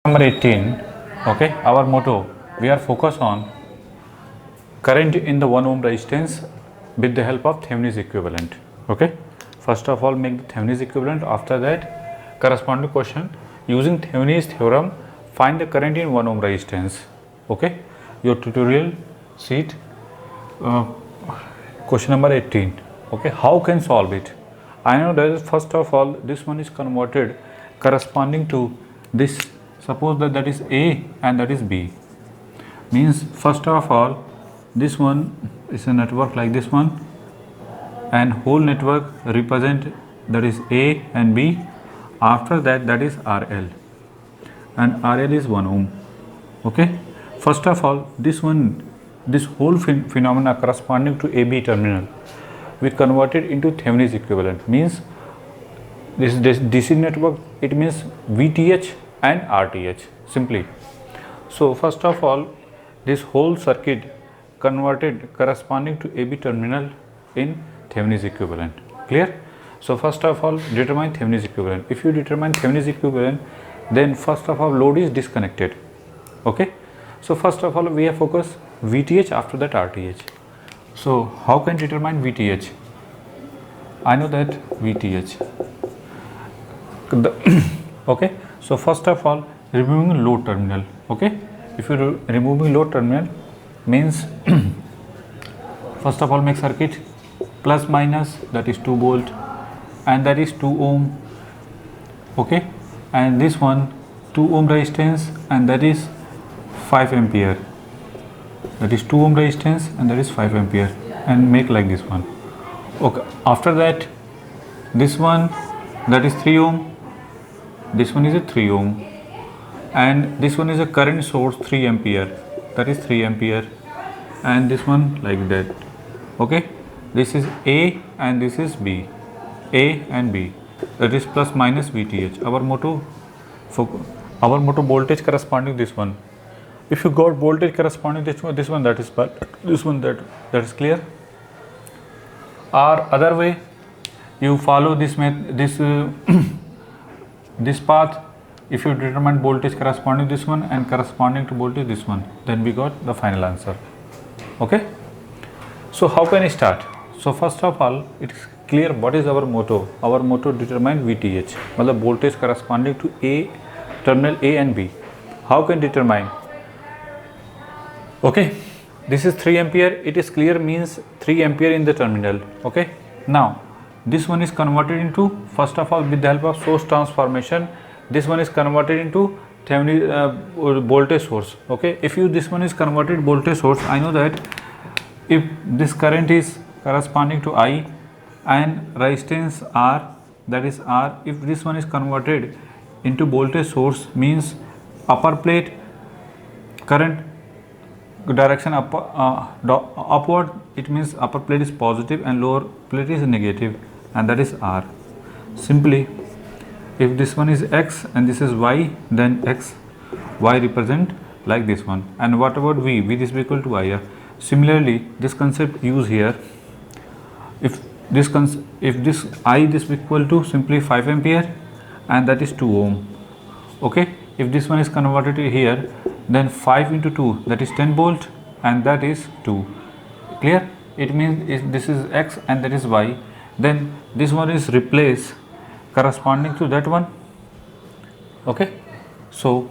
Number 18. Okay, our motto, we are focused on current in the 1 ohm resistance with the help of Thevenin's equivalent. Okay, first of all make the Thevenin's equivalent. After that, corresponding question, using Thevenin's theorem find the current in 1 ohm resistance. Okay, your tutorial sheet, question number 18. Okay, how can solve it? I know that first of all this one is converted corresponding to this. Suppose that is A and that is B. Means first of all this one is a network like this one, and whole network represent that is A and B. After that, that is RL, and RL is 1 ohm. Okay, first of all this whole phenomena corresponding to AB terminal we converted into Thevenin's equivalent. Means this DC network, it means VTH and RTH simply. So first of all this whole circuit converted corresponding to AB terminal in Thevenin's equivalent. Clear? So first of all determine Thevenin's equivalent. If you determine Thevenin's equivalent, then first of all load is disconnected. Okay, so first of all we have focused VTH, after that RTH. So how can determine VTH? I know that VTH. Okay, so first of all removing load terminal. Okay, if you removing load terminal means first of all make circuit plus minus, that is 2 volt and that is 2 ohm. Okay, and this one 2 ohm resistance and that is 5 ampere, that is 2 ohm resistance and that is 5 ampere, and make like this one. Okay, after that this one that is 3 ohm, this one is a 3 ohm, and this one is a current source 3 ampere, that is 3 ampere, and this one like that. Okay, this is A and this is B, A and B, that is plus minus VTH. Our motto voltage corresponding this one. If you got voltage corresponding this one that is, but this one that is clear. Or other way, you follow this this path. If you determine voltage corresponding this one and corresponding to voltage this one, then we got the final answer. Okay, so how can I start? So first of all it is clear what is our motto. Our motto determine VTH, मतलब voltage corresponding to A terminal A and B. How can determine? Okay, this is 3 ampere, it is clear, means 3 ampere in the terminal. Okay, now this one is converted into, first of all with the help of source transformation, this one is converted into Thevenin voltage source. Okay, if this one is converted voltage source, I know that if this current is corresponding to I and resistance R, that is R, if this one is converted into voltage source, means upper plate current direction upward, it means upper plate is positive and lower plate is negative, and that is R. Simply if this one is X and this is Y, then Y represent like this one. And what about V? V is equal to IR. Similarly this concept use here. If this I is equal to simply 5 ampere and that is 2 ohm. Okay, if this one is converted to here, then 5 into 2, that is 10 volt and that is 2. Clear? It means if this is X and that is Y, then this one is replaced corresponding to that one. Okay, so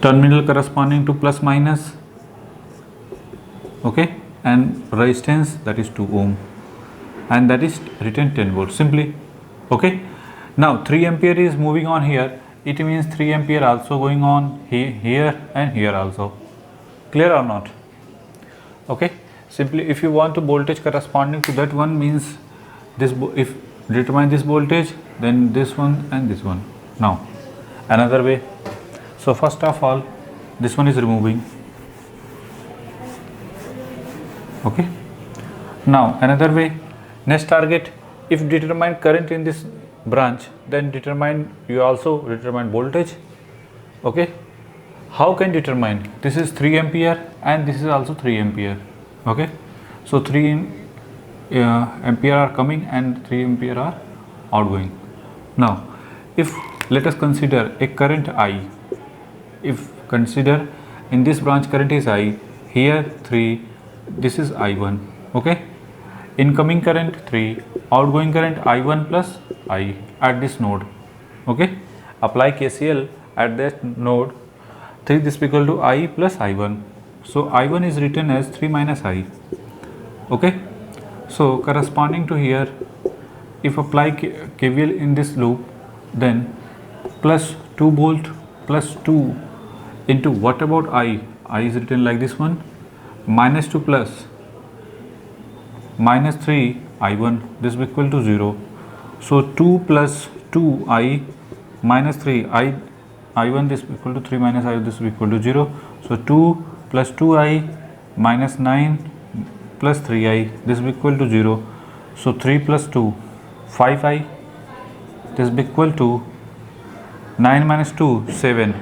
terminal corresponding to plus minus. Okay, and resistance that is 2 ohm and that is written 10 volt simply. Okay, now 3 ampere is moving on here, it means 3 ampere also going on here and here also. Clear or not? Okay, simply if you want to voltage corresponding to that one, means this, if determine this voltage, then this one and this one. Now another way, so first of all this one is removing. Okay, now another way, next target, if determine current in this branch, then you also determine voltage. Okay, how can determine? This is 3 ampere and this is also 3 ampere. Okay, so 3 ampere are coming and 3 ampere are outgoing. Now if let us consider a current I, if consider in this branch current is I, here 3, this is I1, okay, incoming current 3, outgoing current I1 plus I at this node, okay, apply KCL at that node 3, this is equal to I plus I1, so I1 is written as 3 minus I, okay. So corresponding to here, if apply KVL in this loop, then plus 2 volt plus 2 into what about I is written like this one, minus 2 plus minus 3 I1, this is equal to 0. So 2 plus 2 I minus 3 I1, this is equal to 3 minus I, this is equal to 0. So 2 plus 2I minus 9 plus 3I, this is equal to 0. So 3 plus 2 5I, this is equal to 9 minus 2 7,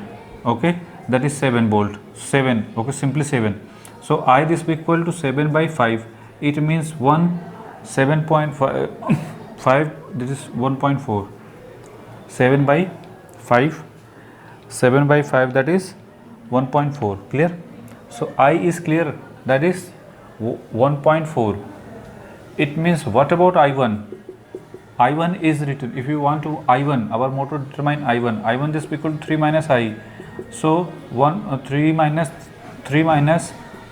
okay, that is 7 volt, 7, okay, simply 7. So I this is equal to 7 by 5, it means 7.5 this is 1.4, 7 by 5, 7 by 5 that is 1.4, clear. So I is clear, that is 1.4. It means what about I1? I1 is written, if you want to I1, our motto determine I1 is equal to 3 minus I, so 3 minus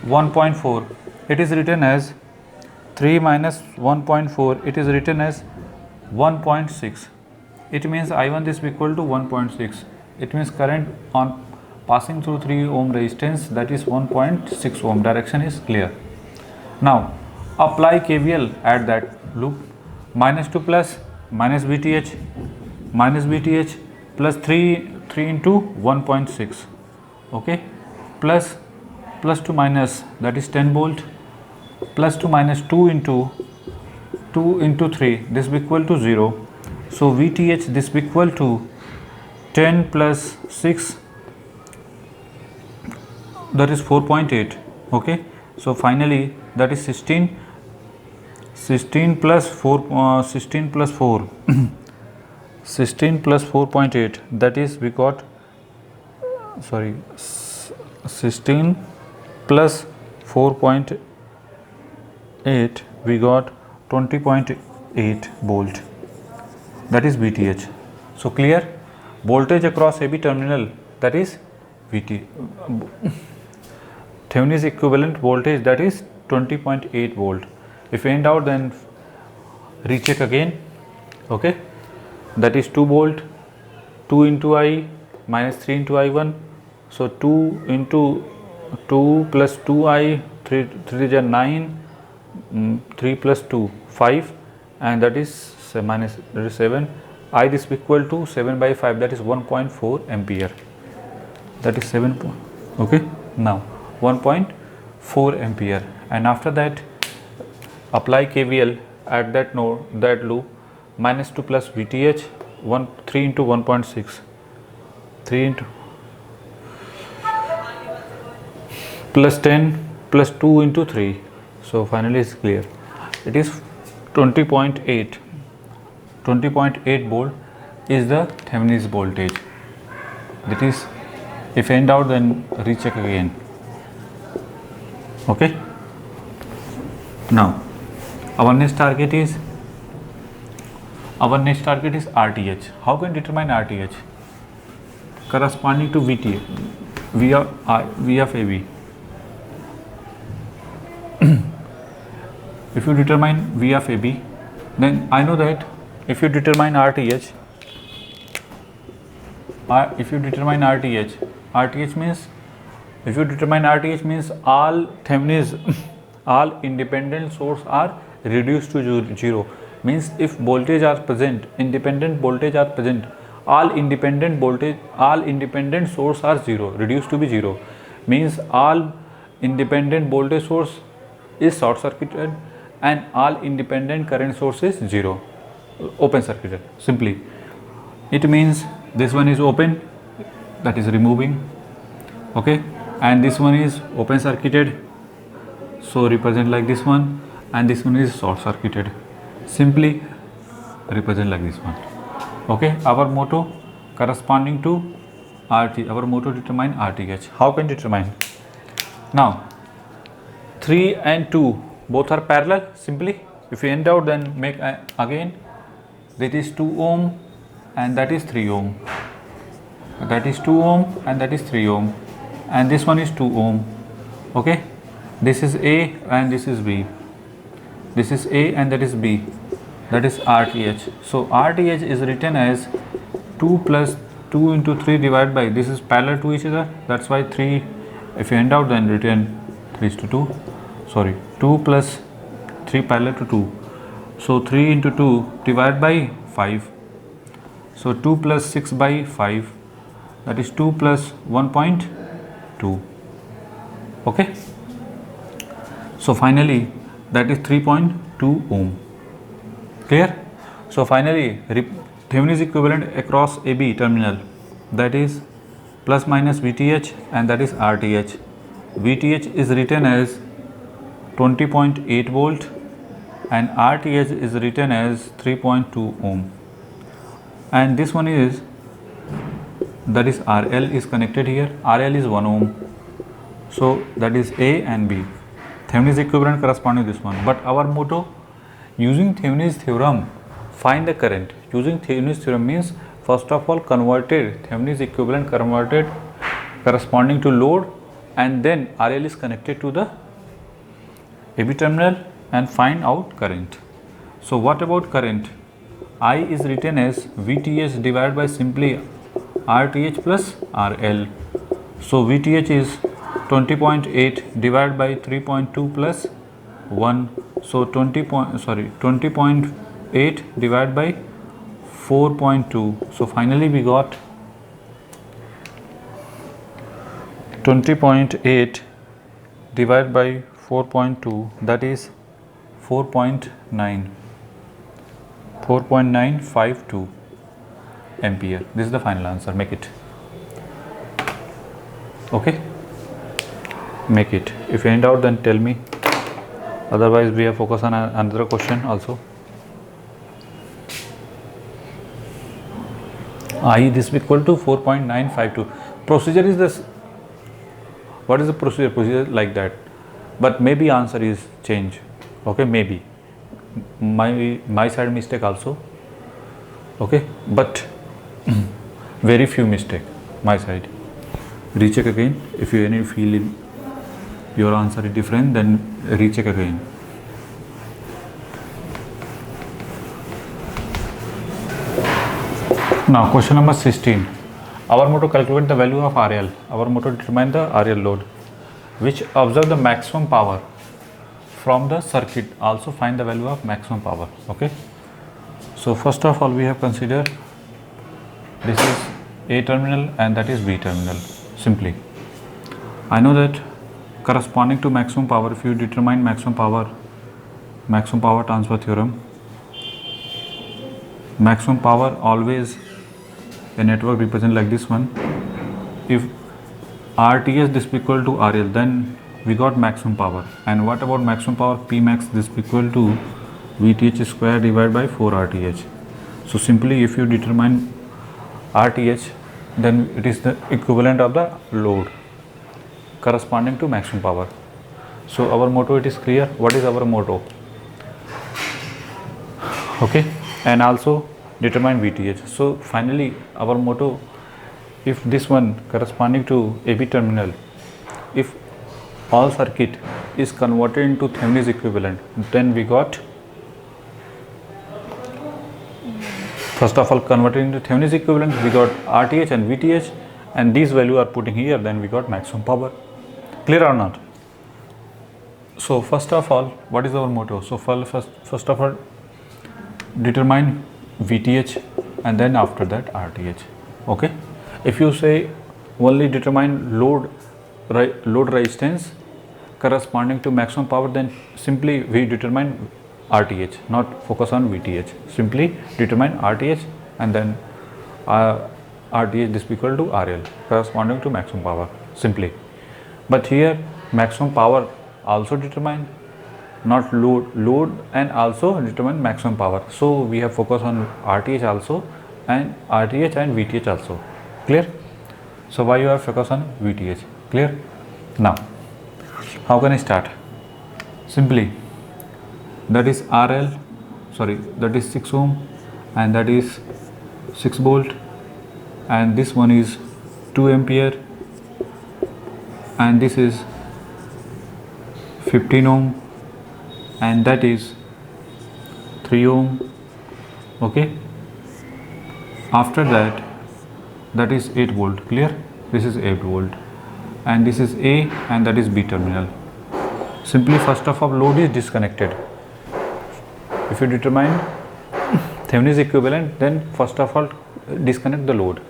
1.4, it is written as 3 minus 1.4, it is written as 1.6. It means I1 is equal to 1.6. It means current on passing through 3 ohm resistance, that is 1.6 ohm. Direction is clear. Now apply KVL at that loop, minus 2 plus minus VTH plus 3 into 1.6, okay, plus 2 minus, that is 10 volt, plus 2 minus 2 into 3, this is equal to 0. So VTH this is equal to 10 plus 6, that is 4.8, okay. So finally that is 16 plus 4 16 plus 4.8, that is we got 16 plus 4.8, we got 20.8 volt, that is VTH. So clear, voltage across AB terminal, that is VT, Thevenin's equivalent voltage, that is 20.8 volt. If in doubt, then recheck again, okay, that is 2 volt, 2 into I minus 3 into I1, so 2 into 2 plus 2I, 3 is 9, 3 plus 2 5, and that is minus, that is 7. I this equal to 7 by 5, that is 1.4 ampere, that is 7 okay, now 1.4 ampere, and after that apply KVL at that node, that loop, minus 2 plus VTH 3 into 1.6, 3 into plus 10 plus 2 into 3, so finally it's clear, it is 20.8 volt is the Thevenin's voltage. That is, if in doubt, then recheck again, okay. Now our next target is RTH. How can we determine RTH? Corresponding to VT, V of AB. If you determine V of AB, then I know that if you determine RTH, RTH means, if you determine RTH means all Thevenin's all independent sources are reduced to 0, means if voltage are present, independent voltage are present, all independent source are 0, reduced to be 0, means all independent voltage source is short circuited and all independent current source is 0, open circuited. Simply it means this one is open, that is removing, okay, and this one is open circuited, so represent like this one, and this one is short circuited. Simply represent like this one. Okay, our motto corresponding to RT, our motto determine RTH. How can determine? Now 3 and 2 both are parallel. Simply if you end out, then make again, that is 2 ohm and that is 3 ohm, that is 2 ohm and that is 3 ohm, and this one is 2 ohm. Okay, this is A and this is B, this is A and that is B, that is RTH. So RTH is written as 2 plus 2 into 3 divided by, this is parallel to each other, that's why 3, if you end out then return 3 is to 2, sorry, 2 plus 3 parallel to 2, so 3 into 2 divided by 5, so 2 plus 6 by 5, that is 2 plus 1.2. Okay, so finally that is 3.2 ohm. Clear? So finally Thevenin's equivalent across AB terminal, that is plus minus VTH and that is RTH. VTH is written as 20.8 volt and RTH is written as 3.2 ohm, and this one is, that is RL is connected here, RL is 1 ohm, so that is A and B. Thevenin's equivalent corresponding to this one. But our motto, using Thevenin's theorem, find the current. Using Thevenin's theorem means first of all converted, Thevenin's equivalent converted corresponding to load, and then RL is connected to the AB terminal and find out current. So what about current? I is written as VTH divided by simply RTH plus RL. So VTH is 20.8 divided by 3.2 plus 1, so 20.8 divided by 4.2, so finally we got 20.8 divided by 4.2, that is 4.952 ampere. This is the final answer. Make it. Okay, make it. If you end out, then tell me, otherwise we have focus on another question also. I this equal to 4.952. Procedure is this. What is the procedure? Procedure like that, but maybe answer is change. Okay, maybe my side mistake also. Okay, but very few mistake my side. Recheck again. If you any feel your answer is different, then recheck again. Now question number 16. Our motto calculate the value of RL. Our motto determine the RL load, which observe the maximum power from the circuit. Also find the value of maximum power. Okay. So first of all we have considered this is A terminal and that is B terminal. Simply, I know that corresponding to maximum power, if you determine maximum power transfer theorem, maximum power always a network represent like this one. If RTH this equal to RL, then we got maximum power. And what about maximum power? P max this equal to VTH square divided by 4 RTH. So simply if you determine RTH, then it is the equivalent of the load corresponding to maximum power. So our motto, it is clear. What is our motto? Okay, and also determine VTH. So finally our motto, if this one corresponding to AB terminal, if all circuit is converted into Thevenin's equivalent, then we got, first of all converted into Thevenin's equivalent, we got RTH and VTH, and these value are putting here, then we got maximum power. Clear or not? So first of all, what is our motto? So first of all determine VTH and then after that RTH. Okay, if you say only determine load resistance corresponding to maximum power, then simply we determine RTH, not focus on VTH. Simply determine RTH and then RTH this equal to RL corresponding to maximum power, simply. But here maximum power also determine not load and also determine maximum power. So we have focus on RTH also, and RTH and VTH also. Clear? So why you are focus on VTH? Clear? Now how can I start? Simply, that is that is 6 ohm, and that is 6 volt, and this one is 2 ampere, and this is 15 ohm, and that is 3 ohm. Okay, after that, that is 8 volt. Clear? This is 8 volt, and this is A, and that is B terminal. Simply, first of all, load is disconnected. If you determine Thevenin's equivalent, then first of all disconnect the load.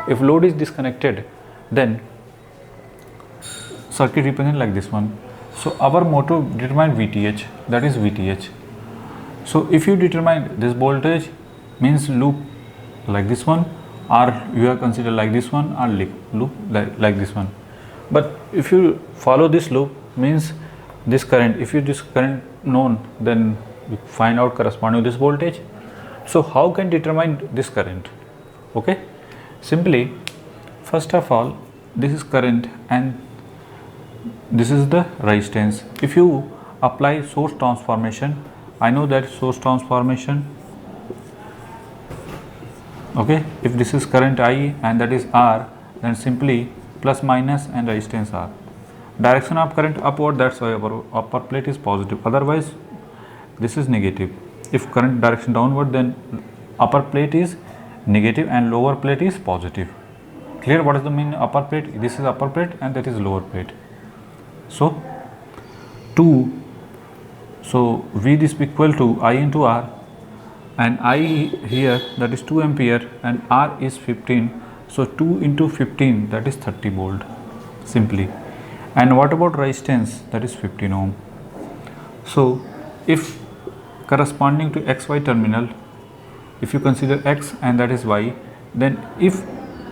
If load is disconnected, then circuit represent like this one. So our motto determine VTH, that is VTH. So if you determine this voltage, means loop like this one, or you have considered like this one, or loop like this one. But if you follow this loop, means this current, if you this current known, then you find out corresponding to this voltage. So how can determine this current? Okay, simply, first of all, this is current and this is the resistance. If you apply source transformation, I know that source transformation, okay, if this is current I and that is R, then simply plus minus and resistance R. Direction of current upward, that's why our upper plate is positive, otherwise this is negative. If current direction downward, then upper plate is negative and lower plate is positive. Clear? What is the mean upper plate? This is upper plate and that is lower plate. So 2, so V this equal to I into R, and I here, that is 2 ampere, and R is 15. So 2 into 15, that is 30 volt simply. And what about resistance? That is 15 ohm. So if corresponding to XY terminal, if you consider X and that is Y, then if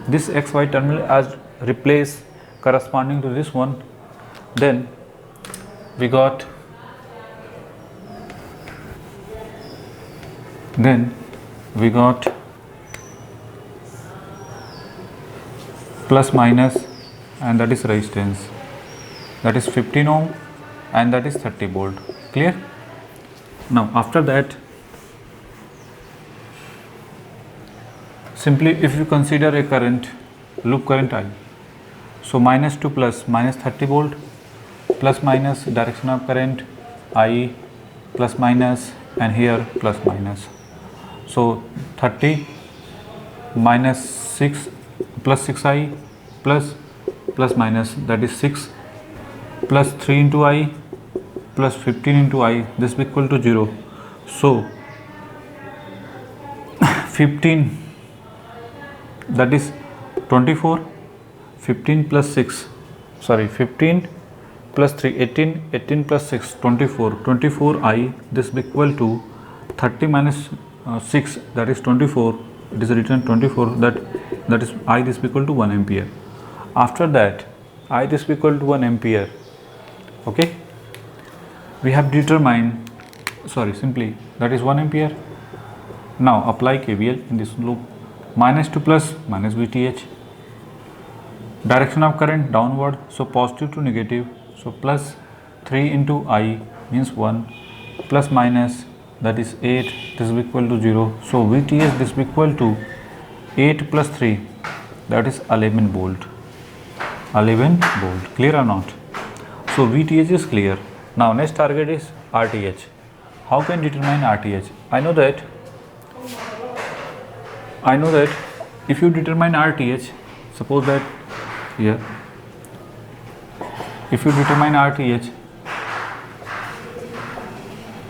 this XY terminal as replace corresponding to this one, then we got plus minus, and that is resistance, that is 15 ohm and that is 30 volt. Clear? Now after that, simply if you consider a current, loop current I, so minus to plus, minus 30 volt, plus minus direction of current I, plus minus, and here plus minus. So 30 minus 6 plus 6I plus minus, that is 6 plus 3 into I plus 15 into I, this is equal to 0. So 15, that is 24, 15 plus 6, sorry 15 plus 3, 18, 18 plus 6, 24, 24 I, this is equal to 30 minus 6, that is 24, it is written 24, that is I this equal to 1 ampere. After that, I this equal to 1 ampere. Okay, we have determined, simply that is 1 ampere. Now apply KVL in this loop. Minus to plus, minus VTH. Direction of current downward, so positive to negative, so plus 3 into I means 1, plus minus, that is 8, this is equal to 0. So VTH this is equal to 8 plus 3, that is 11 volt. 11 volt. Clear or not? So VTH is clear. Now next target is RTH. How can determine RTH? I know that if you determine RTH, suppose that here, if you determine RTH,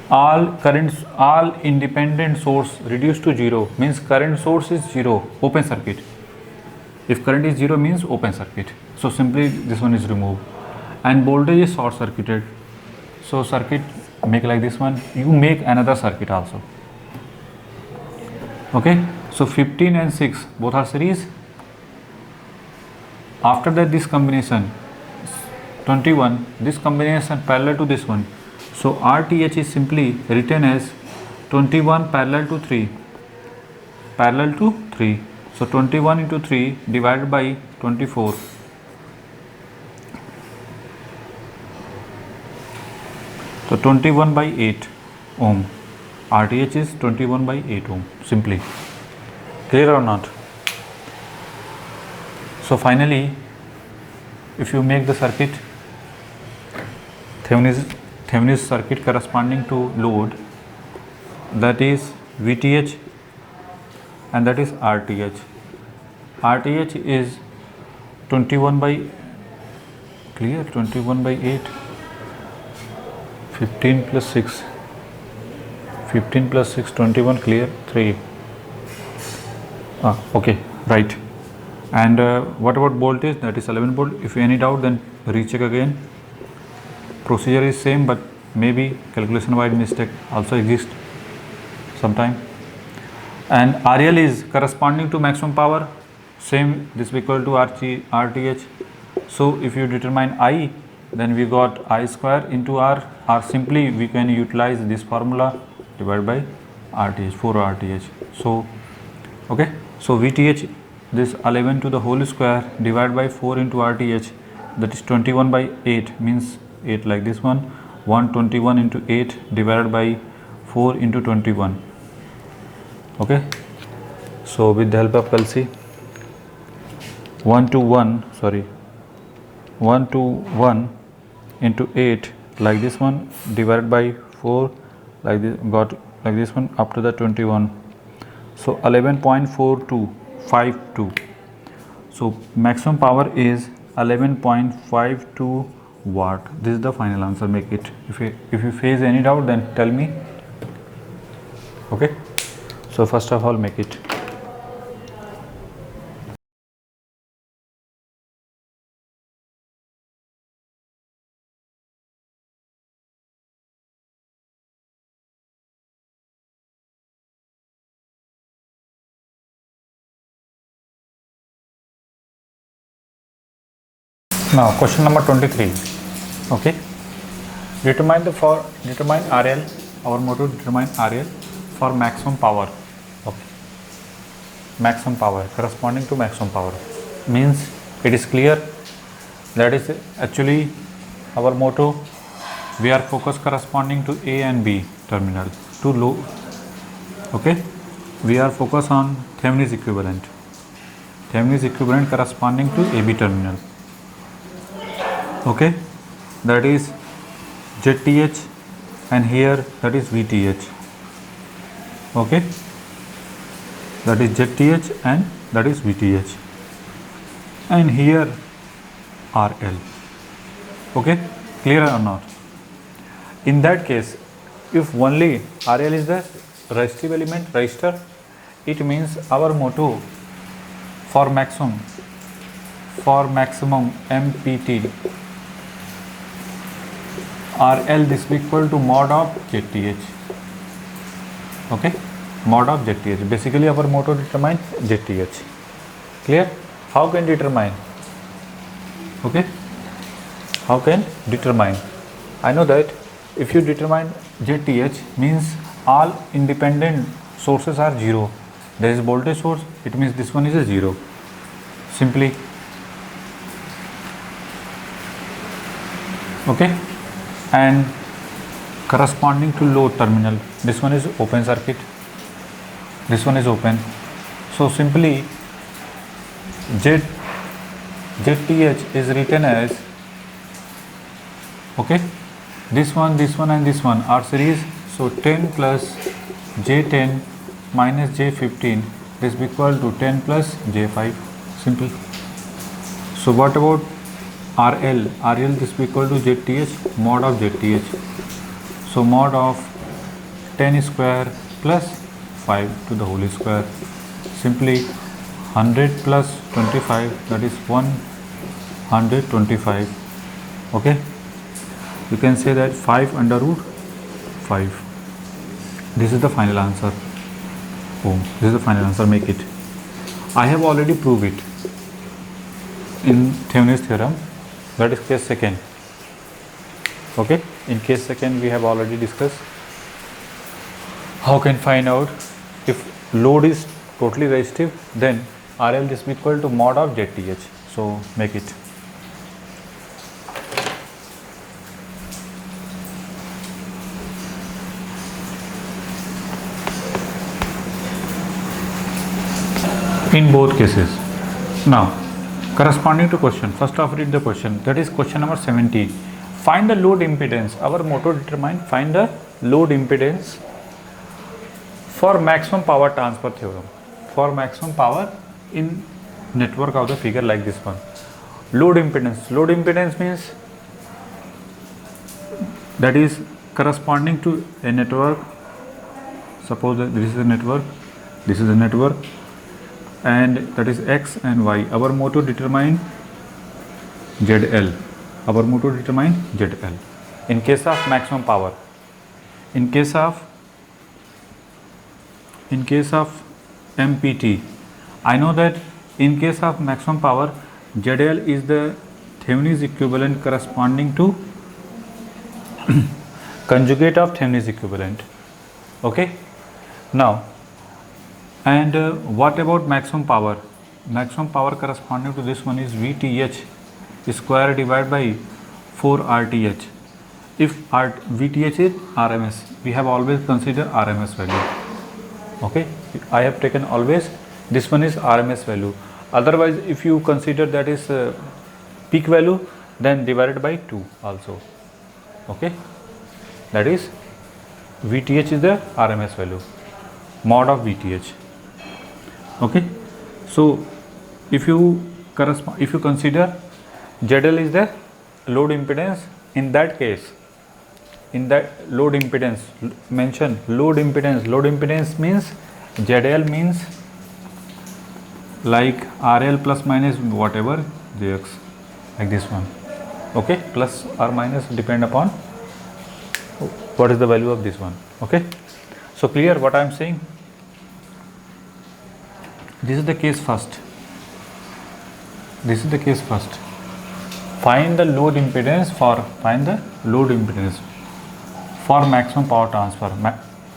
all independent source reduced to 0, means current source is 0, open circuit. If current is 0 means open circuit. So simply this one is removed, and voltage is short circuited. So circuit make like this one, you make another circuit also. Okay, so 15 and 6 both are series. After that, this combination 21, this combination parallel to this one, so So RTH is simply written as 21 parallel to 3. Parallel to 3. So 21 into 3 divided by 24. So 21 by 8 ohm. RTH is 21 by 8 ohm. Simply. Clear or not? So finally, if you make the circuit, Thevenin's circuit corresponding to load, that is VTH and that is RTH. RTH is 21 by, clear, 21 by 8, 15 plus 6, 15 plus 6, 21, clear, 3. Okay, right. And what about voltage? That is 11 volt. If any doubt, then recheck again. Procedure is same, but maybe calculation wide mistake also exists sometime. And RL is corresponding to maximum power, same, this is equal to RTH. So if you determine I, then we got I square into R, or simply we can utilize this formula divided by RTH, 4 RTH. So okay, so VTH, this 11 to the whole square divided by 4 into RTH, that is 21 by 8, means 8 like this one, 121 into 8 divided by 4 into 21. Okay, so with the help of calci, 1 to 1 into 8 like this one divided by 4 like this, got like this one up to the 21. So 11.4252. So maximum power is 11.52 watt. This is the final answer. Make it. If you face any doubt, then tell me. Okay. So first of all, make it. Now question number 23. Okay. Determine RL. Our motto, determine RL for maximum power. Okay. Maximum power corresponding to maximum power means it is clear. That is actually our motto. We are focused corresponding to A and B terminal to low. Okay. We are focused on Thevenin's equivalent. Thevenin's equivalent corresponding to AB terminal. Okay, that is ZTH, and here that is VTH. Okay, that is ZTH and that is VTH, and here RL. Okay, clear or not? In that case, if only RL is the resistive element, resistor, it means our motto for maximum MPT, RL this equal to mod of ZTH. Okay, mod of ZTH. Basically our motto determine ZTH. Clear? How can determine? Okay, how can determine? I know that if you determine ZTH means all independent sources are 0. There is voltage source, it means this one is a 0. Simply. Okay, and corresponding to load terminal, this one is open circuit, this one is open. So simply ZTH is written as, okay, this one and this one are series. So 10 plus J10 minus J15, this is equal to 10 plus J5. Simple. So what about RL? RL this is equal to ZTH, mod of ZTH. So mod of 10 square plus 5 to the whole square. Simply 100 plus 25, that is 125. Okay, you can say that 5 under root 5. This is the final answer. Oh, this is the final answer. Make it. I have already proved it in Thevenin's theorem. That is case second. Okay, in case second we have already discussed how can find out if load is totally resistive, then RL is equal to mod of ZTH. So make it. In both cases. Now, corresponding to question, first off read the question, that is question number 17. Find the load impedance. Our motto determine find the load impedance for maximum power transfer theorem. For maximum power in network of the figure like this one. Load impedance. Load impedance means that is corresponding to a network. Suppose that this is a network, this is a network, and that is X and Y. Our motto determine ZL. Our motto determine ZL. In case of maximum power, in case of MPT, I know that in case of maximum power, ZL is the Thevenin's equivalent corresponding to conjugate of Thevenin's equivalent. Okay. Now, and what about maximum power? Maximum power corresponding to this one is VTH square divided by 4 RTH. If VTH is RMS, we have always considered RMS value. Okay, I have taken always this one is RMS value. Otherwise, if you consider that is peak value, then divided by 2 also. Okay, that is VTH is the RMS value, mod of VTH. Okay, so if you consider ZL is the load impedance, in that case, in that load impedance, mention load impedance. Load impedance means ZL means like RL plus minus whatever JX, like this one. Okay, plus or minus depend upon what is the value of this one. Okay, so clear what I am saying? This is the case first. This is the case first. Find the load impedance for maximum power transfer.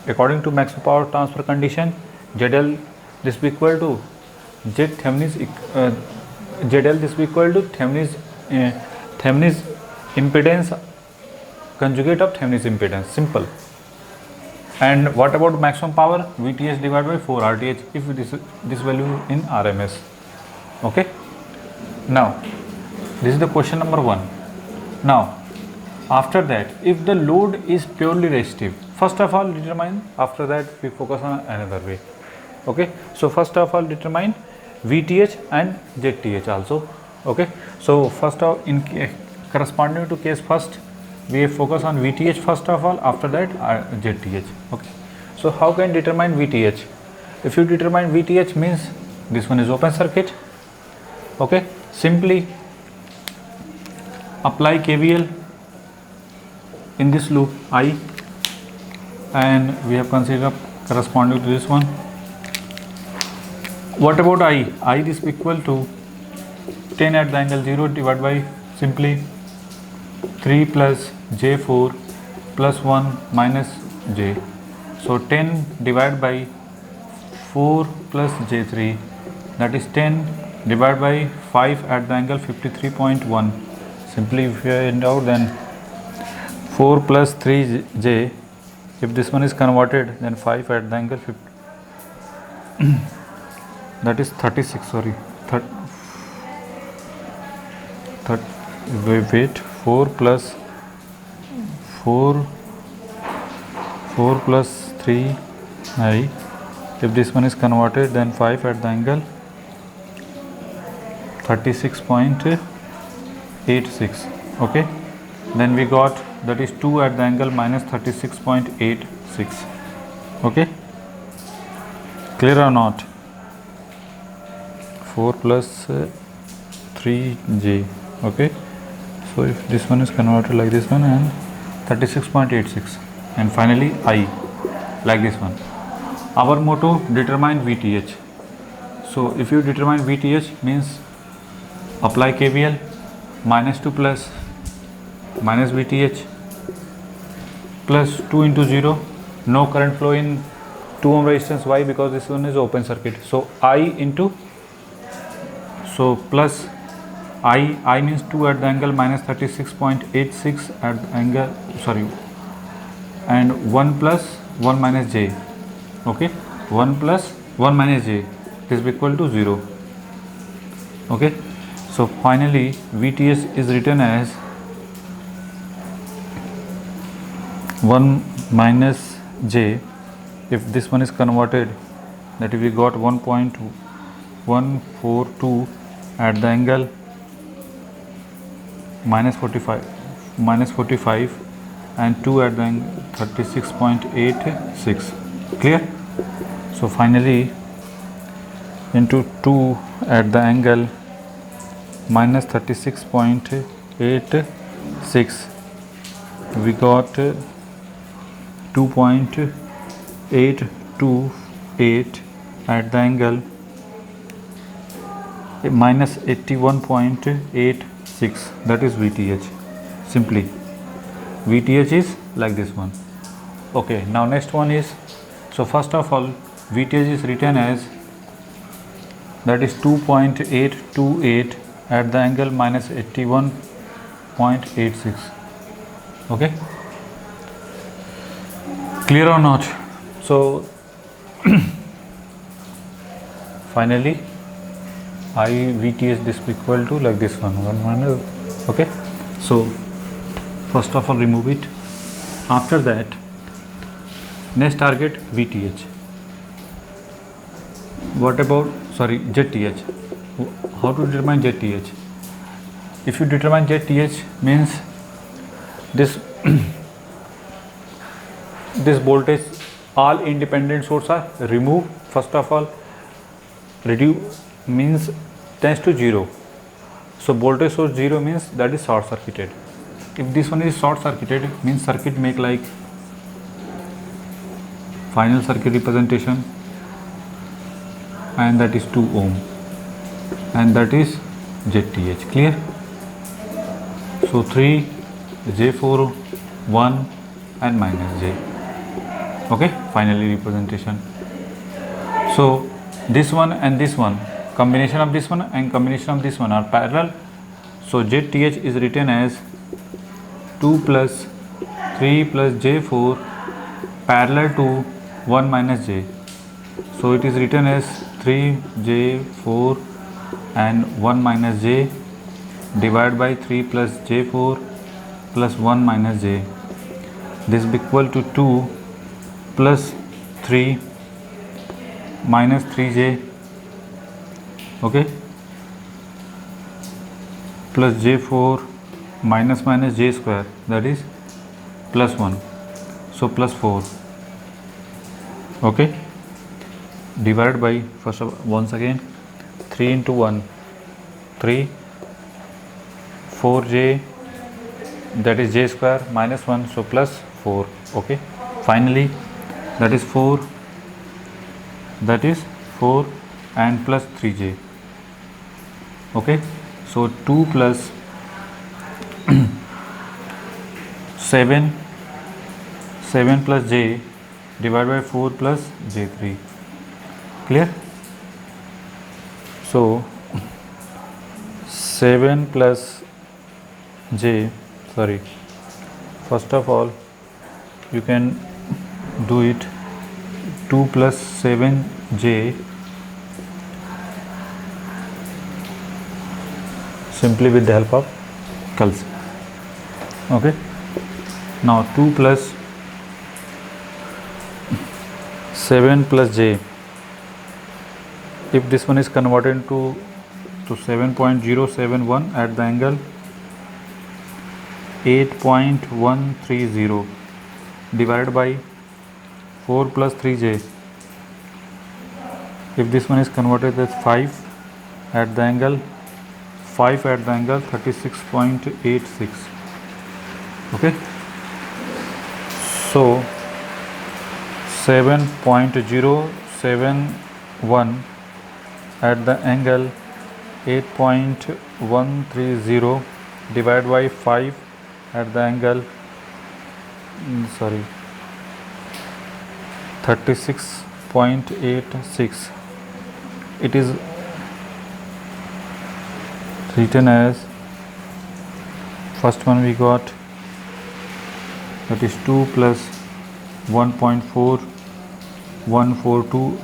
According to maximum power transfer condition, ZL this will be equal to Z Thevenin's ZL this will be equal to Thevenin's impedance conjugate of Thevenin's impedance. Simple. And what about maximum power? VTH divided by 4 RTH if this value in RMS. Okay. Now, this is the question number 1. Now, after that, if the load is purely resistive, first of all determine, after that we focus on another way. Okay. So, first of all determine VTH and ZTH also. Okay. So, first of in corresponding to case first, we focus on VTH first of all, after that ZTH. Okay. So how can determine VTH? If you determine VTH means this one is open circuit. Okay. Simply apply KVL in this loop I, and we have considered corresponding to this one. What about I? I is equal to 10 at the angle 0 divided by simply 3 plus J4 plus 1 minus J. So 10 divided by 4 plus J3, that is 10 divided by 5 at the angle 53.1. Simply if you end out, then 4 plus 3J, if this one is converted, then 5 at the angle 50 that is 36, sorry, wait, 4 plus 3I, if this one is converted, then 5 at the angle 36.86. okay, then we got that is 2 at the angle minus 36.86. okay, clear or not? 4 plus 3J. okay, so if this one is converted like this one, and 36.86, and finally I like this one. Our motto determine VTH. So if you determine VTH means apply KVL, minus 2 plus minus VTH plus 2 into 0, no current flow in 2 ohm resistance. Why? Because this one is open circuit. So I into, so plus I means 2 at the angle minus 36.86 at the angle, sorry, and 1 plus 1 minus j. Okay, 1 plus 1 minus j is equal to 0. Okay, so finally VTH is written as 1 minus j. If this one is converted, that we got 1.142 at the angle minus 45 and 2 at the angle 36.86. Clear? So finally into 2 at the angle minus 36.86, we got 2.828 at the angle minus 81.86. that is VTH. Simply VTH is like this one. Okay, now next one is, so first of all VTH is written as, that is 2.828 at the angle minus 81.86. okay, clear or not? So finally I VTH this equal to like this one, 1 minus. Okay, so first of all remove it. After that, next target VTH. What about, sorry, ZTH? How to determine ZTH? If you determine ZTH, means this this voltage, all independent sources are removed. First of all, reduce means tends to 0. So voltage source 0 means that is short circuited. If this one is short circuited, means circuit make like final circuit representation, and that is 2 ohm, and that is ZTH. Clear? So 3, J4, 1 and minus J. Okay, finally representation. So this one and this one, combination of this one and combination of this one are parallel. So ZTH is written as 2 plus 3 plus J4 parallel to 1 minus J. So it is written as 3J4 and 1 minus J divided by 3 plus J4 plus 1 minus J. This is equal to 2 plus 3 minus 3J, okay, plus J4 minus J square, that is plus 1, so plus 4, okay, divided by, first of once again 3 into 1, 3, 4J, that is J square minus 1, so plus 4, okay. Finally that is 4, and plus 3J, okay. So 2 plus 7 plus J divided by 4 plus J3. Clear? So 7 plus J, sorry, first of all you can do it, 2 plus 7J, simply with the help of calculus. Okay, now 2 plus 7 plus J, if this one is converted to 7.071 at the angle 8.130 divided by 4 plus 3J, if this one is converted as 5 at the angle 36.86, okay. So 7.071 at the angle 8.130 divided by 5 at the angle sorry, 36.86. It is written as, first one we got, that is 2 plus 1.4142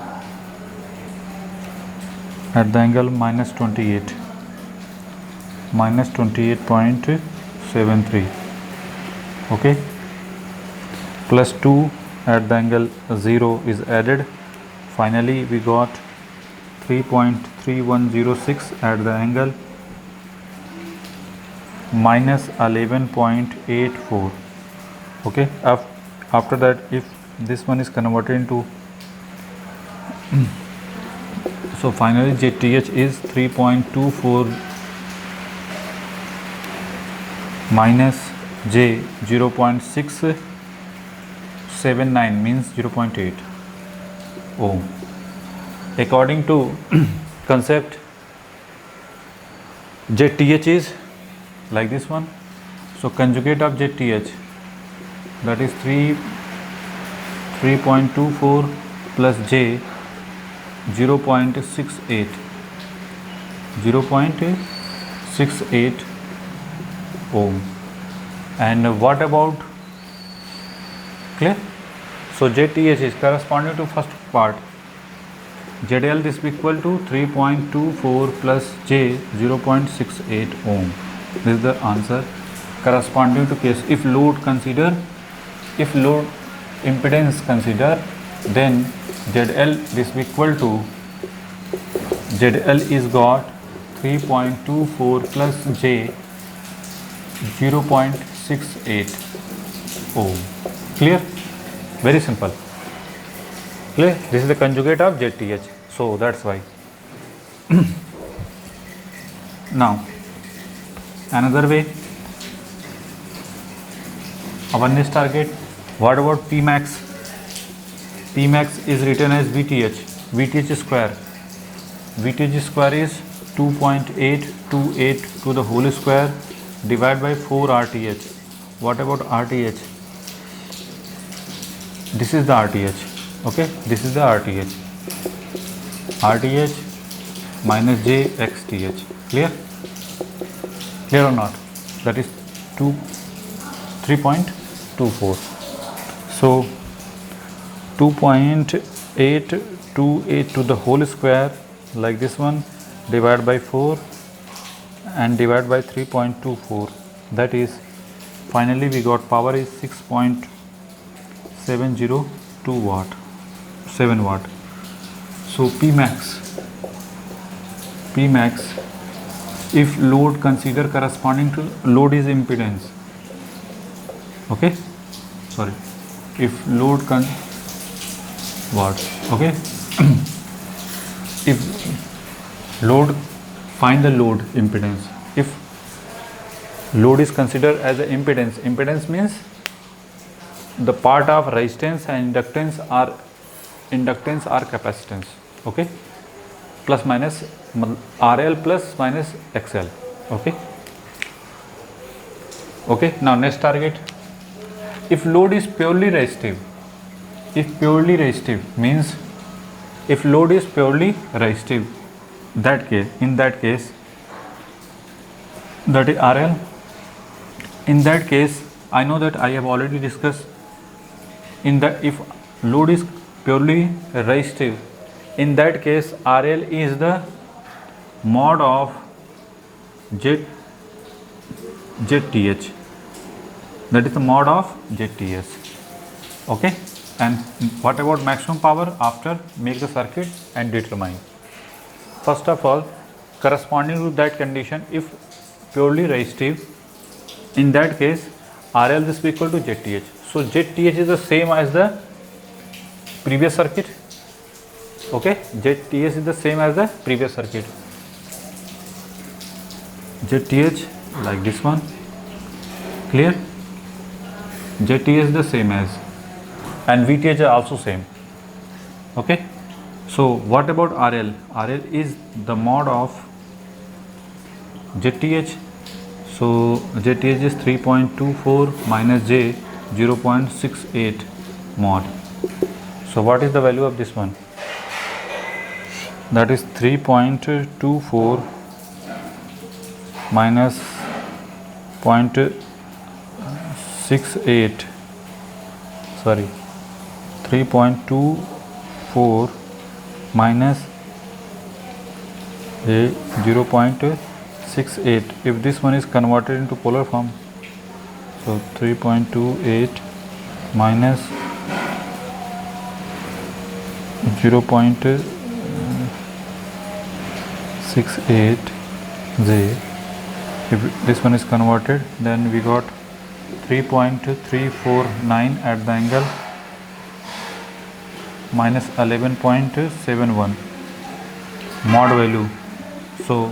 at the angle minus 28.73. Okay, plus 2 at the angle 0 is added. Finally we got 3.3106 at the angle minus 11.84. okay, after that, if this one is converted into so finally JTH is 3.24 minus J 0.679 means 0.8 ohm. According to concept, JTH is like this one. So conjugate of JTH, that is 3.24 plus J 0.68 ohm. And what about, clear? So JTH is corresponding to first part. ZL this equal to 3.24 plus J 0.68 ohm. This is the answer corresponding to case. If load impedance consider, then ZL this equal to, ZL is got 3.24 plus J 0.68 ohm. Clear? Very simple. Clear? This is the conjugate of ZTH. So that's why. Now another way, our next target, what about Pmax? Pmax is written as VTH, VTH square. VTH square is 2.828 to the whole square divided by 4 RTH. What about RTH? This is the RTH. Okay, this is the RTH. RTH minus JXTH. Clear? Clear or not? That is 3.24. So 2.828 to the whole square, like this one, divided by 4 and divided by 3.24. That is, finally we got power is 6.702 watt, 7 watt. So Pmax, if load consider corresponding to load is impedance. Okay, sorry, if load watts. Okay, if load, find the load impedance. If load is considered as an impedance, impedance means the part of resistance and inductance are capacitance. Okay, plus minus RL plus minus XL. Okay. Okay, now next target, if load is purely resistive, means if load is purely resistive, in that case that is RL. In that case, I know that I have already discussed, in that if load is purely resistive, in that case RL is the mod of ZTH. That is the mod of ZTH. Okay, and what about maximum power after make the circuit and determine? First of all, corresponding to that condition, if purely resistive, in that case RL is equal to ZTH. So ZTH is the same as the previous circuit. Okay, ZTH is the same as the previous circuit. ZTH like this one. Clear? ZTH is the same as, and VTH is also same. Okay, so what about RL? RL is the mod of ZTH. So ZTH is 3.24 minus J 0.68 mod. So what is the value of this one? That is 3.24 minus 0.68, sorry, 3.24 minus 0.68. If this one is converted into polar form, so 3.28 minus 0.68 J. If this one is converted, then we got 3.349 at the angle minus 11.71 mod value. So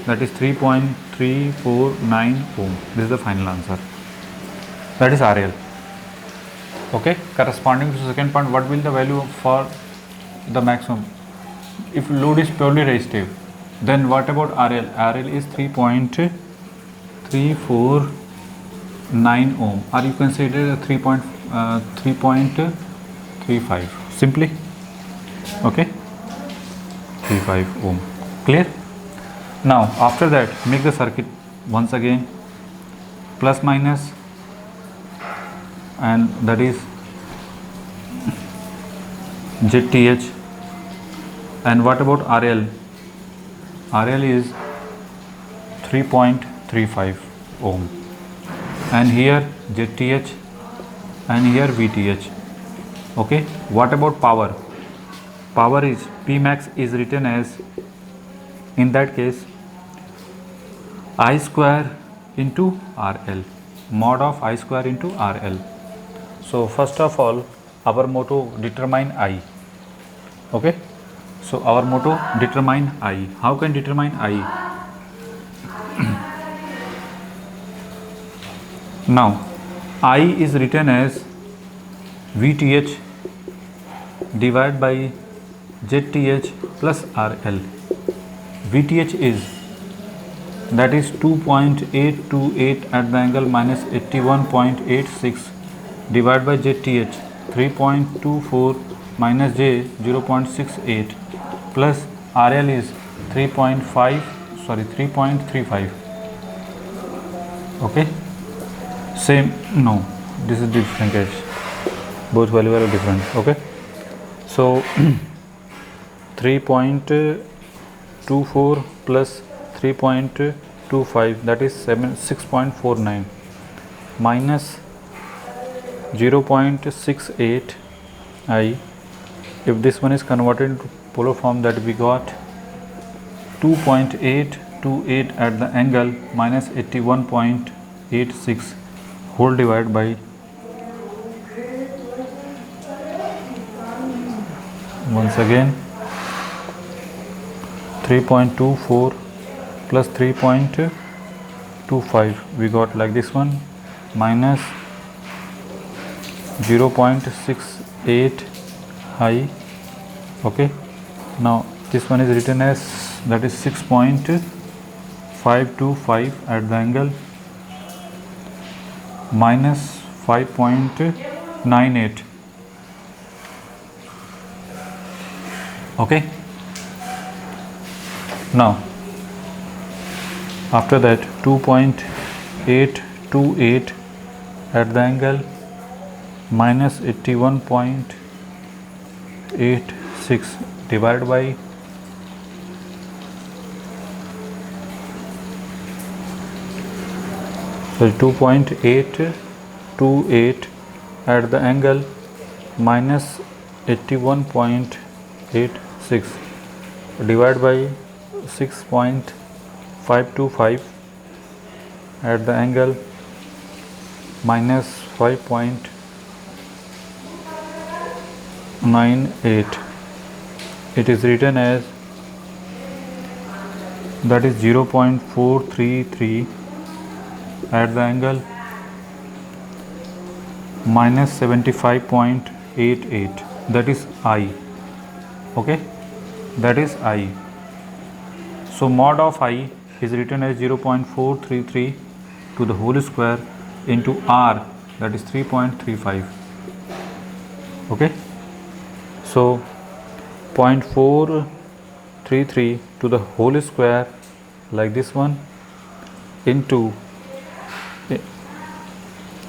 that is 3.349 ohm. This is the final answer. That is RL. Okay, corresponding to second point, what will the value for the maximum? If load is purely resistive, then what about RL? RL is 3.349 ohm, or you can say it is 3.35 simply. Okay, 35 ohm. Clear? Now after that, make the circuit once again plus minus, and that is ZTH. And what about RL? RL is 3.35 ohm, and here ZTH and here VTH. Okay, what about power? Power is Pmax is written as, in that case, I square into RL, mod of I square into RL. So first of all, our motto, determine I. Okay, so our motto, determine I. How can determine I? Now I is written as VTH divided by ZTH plus RL. VTH is, that is 2.828 at the angle minus 81.86 divided by ZTH 3.24 minus J 0.68 plus RL is 3.35. Okay, same, no, this is different case, both values are different. Okay, so 3.24 plus 3.25, that is 6.49 minus 0.68 I. If this one is converted into polar form, that we got 2.828 at the angle minus 81.86 whole divided by, once again, 3.24 plus 3.25, we got like this one, minus 0.68 high. Okay, now this one is written as, that is 6.525 at the angle minus 5.98. Okay, now after that 2.828 at the angle minus 81.86 divided by 2.828 at the angle minus 81.86 divided by 6.525 at the angle minus 5.98. It is written as, that is 0.433 at the angle minus 75.88, that is I. Okay, that is I. So mod of I is written as 0.433 to the whole square into R, that is 3.35. Okay, so 0.433 to the whole square like this one into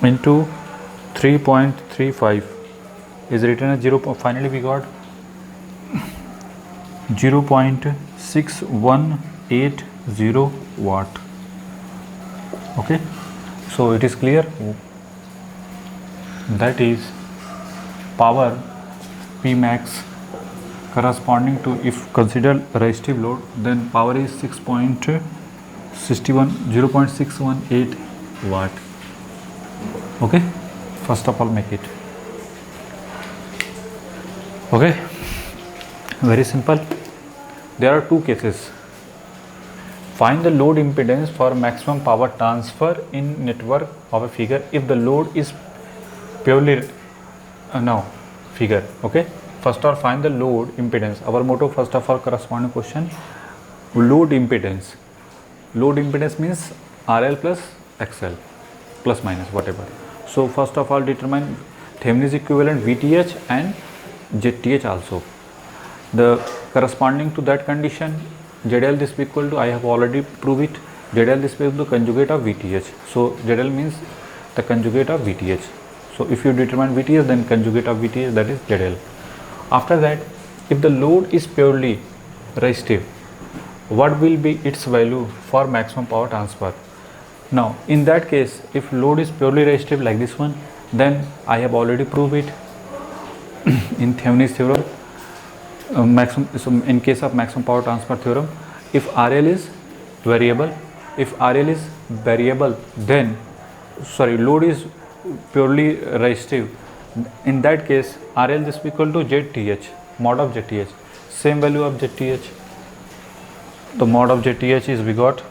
3.35 is written as 0. Finally we got 0.6180 watt. Okay, so it is clear, that is power P max corresponding to, if consider resistive load, then power is 0.618 watt. Okay, first of all make it. Okay, very simple. There are two cases. Find the load impedance for maximum power transfer in network of a figure if the load is purely figure. Okay, first of all find the load impedance. Our motto first of all corresponding question, load impedance. Load impedance means RL plus XL plus minus whatever. So first of all determine Thevenin's equivalent VTH and ZTH also. The corresponding to that condition, ZL this equal to, I have already proved it, ZL this equal to conjugate of VTH. So ZL means the conjugate of VTH. So if you determine VTH, then conjugate of VTH, that is ZL. After that, if the load is purely resistive, what will be its value for maximum power transfer? Now in that case, if load is purely resistive like this one, then I have already proved it in Thevenin's theorem. In case of maximum power transfer theorem, if RL is variable, then load is purely resistive, in that case RL is equal to ZTH, mod of ZTH, same value of ZTH. The mod of ZTH is we got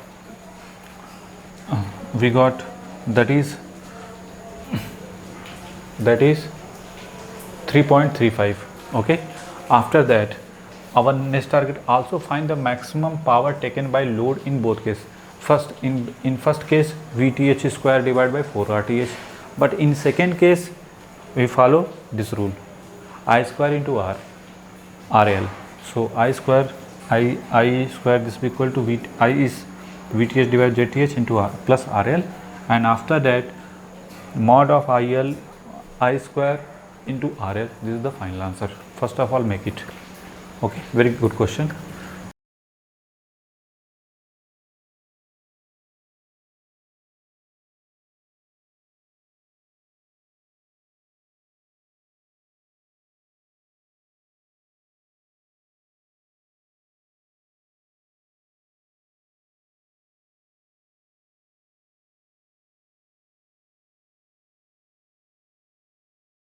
that is 3.35. okay, after that our next target, also find the maximum power taken by load in both cases. First in first case VTH square divided by 4 RTH, but in second case we follow this rule, I square into RL. So I square this is equal to I is VTH divided ZTH into R plus RL, and after that mod of I square into RL. This is the final answer. First of all make it. Okay, very good question.